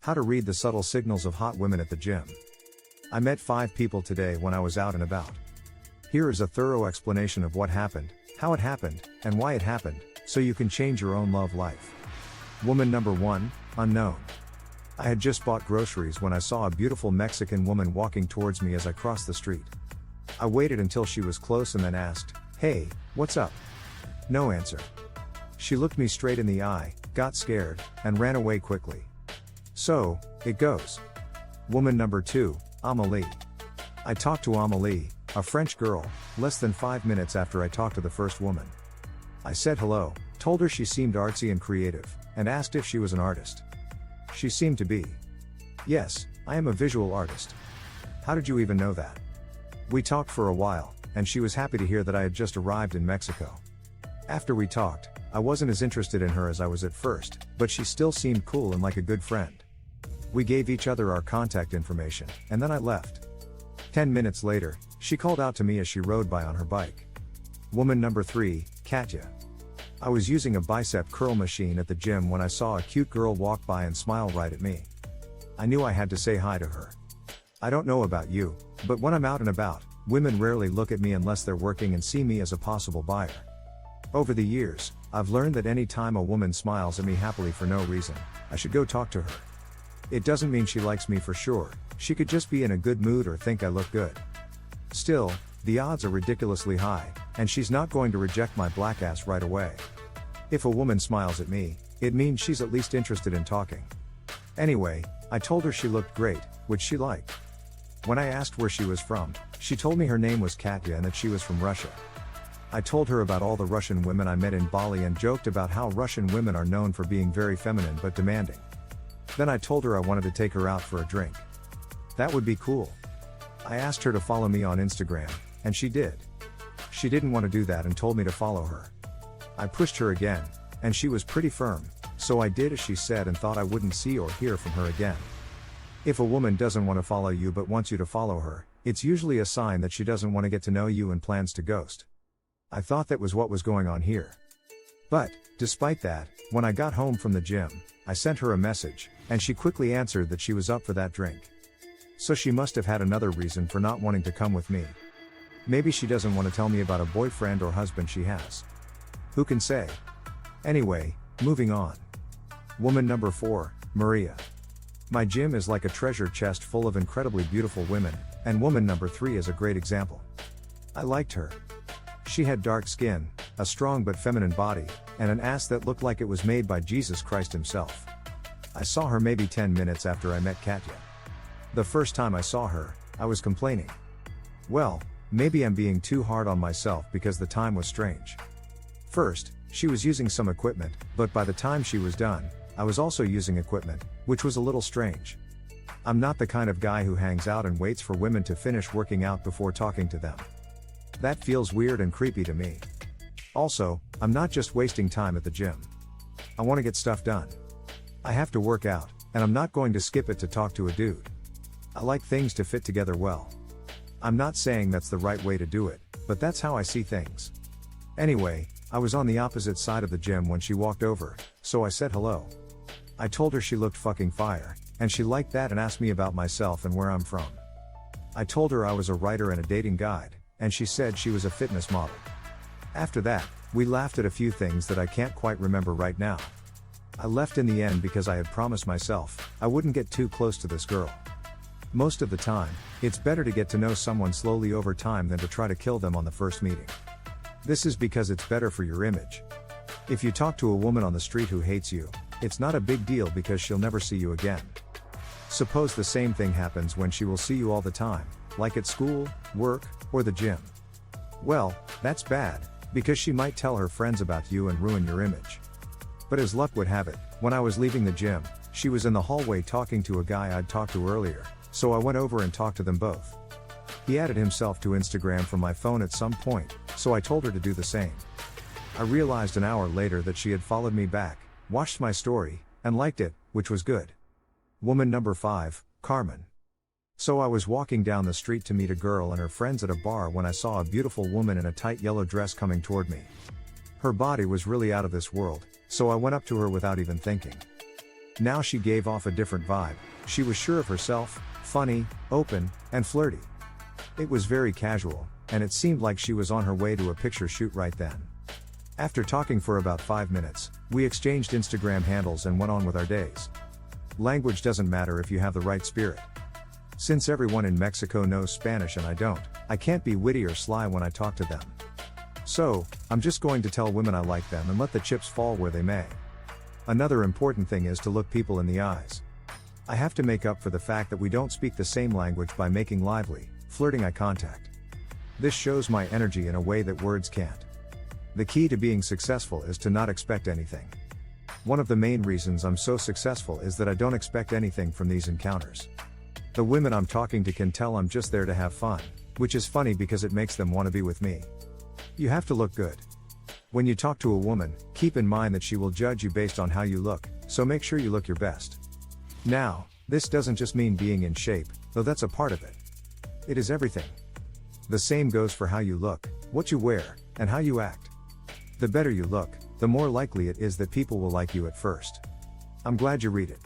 How to read the subtle signals of hot women at the gym. I met 5 people today when I was out and about. Here is a thorough explanation of what happened, how it happened, and why it happened, so you can change your own love life. Woman number 1, unknown. I had just bought groceries when I saw a beautiful Mexican woman walking towards me as I crossed the street. I waited until she was close and then asked, "Hey, what's up?" No answer. She looked me straight in the eye, got scared, and ran away quickly. So, it goes. Woman number 2, Amélie. I talked to Amélie, a French girl, less than 5 minutes after I talked to the first woman. I said hello, told her she seemed artsy and creative, and asked if she was an artist. She seemed to be. Yes, I am a visual artist. How did you even know that? We talked for a while, and she was happy to hear that I had just arrived in Mexico. After we talked, I wasn't as interested in her as I was at first, but she still seemed cool and like a good friend. We gave each other our contact information, and then I left. 10 minutes later, she called out to me as she rode by on her bike. Woman number 3, Katya. I was using a bicep curl machine at the gym when I saw a cute girl walk by and smile right at me. I knew I had to say hi to her. I don't know about you, but when I'm out and about, women rarely look at me unless they're working and see me as a possible buyer. Over the years, I've learned that any time a woman smiles at me happily for no reason, I should go talk to her. It doesn't mean she likes me for sure, she could just be in a good mood or think I look good. Still, the odds are ridiculously high, and she's not going to reject my black ass right away. If a woman smiles at me, it means she's at least interested in talking. Anyway, I told her she looked great, which she liked. When I asked where she was from, she told me her name was Katya and that she was from Russia. I told her about all the Russian women I met in Bali and joked about how Russian women are known for being very feminine but demanding. Then I told her I wanted to take her out for a drink. That would be cool. I asked her to follow me on Instagram, and she did. She didn't want to do that and told me to follow her. I pushed her again, and she was pretty firm, so I did as she said and thought I wouldn't see or hear from her again. If a woman doesn't want to follow you but wants you to follow her, it's usually a sign that she doesn't want to get to know you and plans to ghost. I thought that was what was going on here. But, despite that, when I got home from the gym, I sent her a message, and she quickly answered that she was up for that drink. So she must have had another reason for not wanting to come with me. Maybe she doesn't want to tell me about a boyfriend or husband she has. Who can say? Anyway, moving on. Woman number 4, Maria. My gym is like a treasure chest full of incredibly beautiful women, and woman number 3 is a great example. I liked her. She had dark skin, a strong but feminine body, and an ass that looked like it was made by Jesus Christ himself. I saw her maybe 10 minutes after I met Katya. The first time I saw her, I was complaining. Well, maybe I'm being too hard on myself because the time was strange. First, she was using some equipment, but by the time she was done, I was also using equipment, which was a little strange. I'm not the kind of guy who hangs out and waits for women to finish working out before talking to them. That feels weird and creepy to me. Also, I'm not just wasting time at the gym. I want to get stuff done. I have to work out, and I'm not going to skip it to talk to a dude. I like things to fit together well. I'm not saying that's the right way to do it, but that's how I see things. Anyway, I was on the opposite side of the gym when she walked over, so I said hello. I told her she looked fucking fire, and she liked that and asked me about myself and where I'm from. I told her I was a writer and a dating guide, and she said she was a fitness model. After that, we laughed at a few things that I can't quite remember right now. I left in the end because I had promised myself I wouldn't get too close to this girl. Most of the time, it's better to get to know someone slowly over time than to try to kill them on the first meeting. This is because it's better for your image. If you talk to a woman on the street who hates you, it's not a big deal because she'll never see you again. Suppose the same thing happens when she will see you all the time, like at school, work, or the gym. Well, that's bad, because she might tell her friends about you and ruin your image. But as luck would have it, when I was leaving the gym, she was in the hallway talking to a guy I'd talked to earlier, so I went over and talked to them both. He added himself to Instagram from my phone at some point, so I told her to do the same. I realized an hour later that she had followed me back, watched my story, and liked it, which was good. Woman number 5, Carmen. So I was walking down the street to meet a girl and her friends at a bar when I saw a beautiful woman in a tight yellow dress coming toward me. Her body was really out of this world, so I went up to her without even thinking. Now she gave off a different vibe. She was sure of herself, funny, open, and flirty. It was very casual, and it seemed like she was on her way to a picture shoot right then. After talking for about 5 minutes, we exchanged Instagram handles and went on with our days. Language doesn't matter if you have the right spirit. Since everyone in Mexico knows Spanish and I don't, I can't be witty or sly when I talk to them. So, I'm just going to tell women I like them and let the chips fall where they may. Another important thing is to look people in the eyes. I have to make up for the fact that we don't speak the same language by making lively, flirting eye contact. This shows my energy in a way that words can't. The key to being successful is to not expect anything. One of the main reasons I'm so successful is that I don't expect anything from these encounters. The women I'm talking to can tell I'm just there to have fun, which is funny because it makes them want to be with me. You have to look good. When you talk to a woman, keep in mind that she will judge you based on how you look, so make sure you look your best. Now, this doesn't just mean being in shape, though that's a part of it. It is everything. The same goes for how you look, what you wear, and how you act. The better you look, the more likely it is that people will like you at first. I'm glad you read it.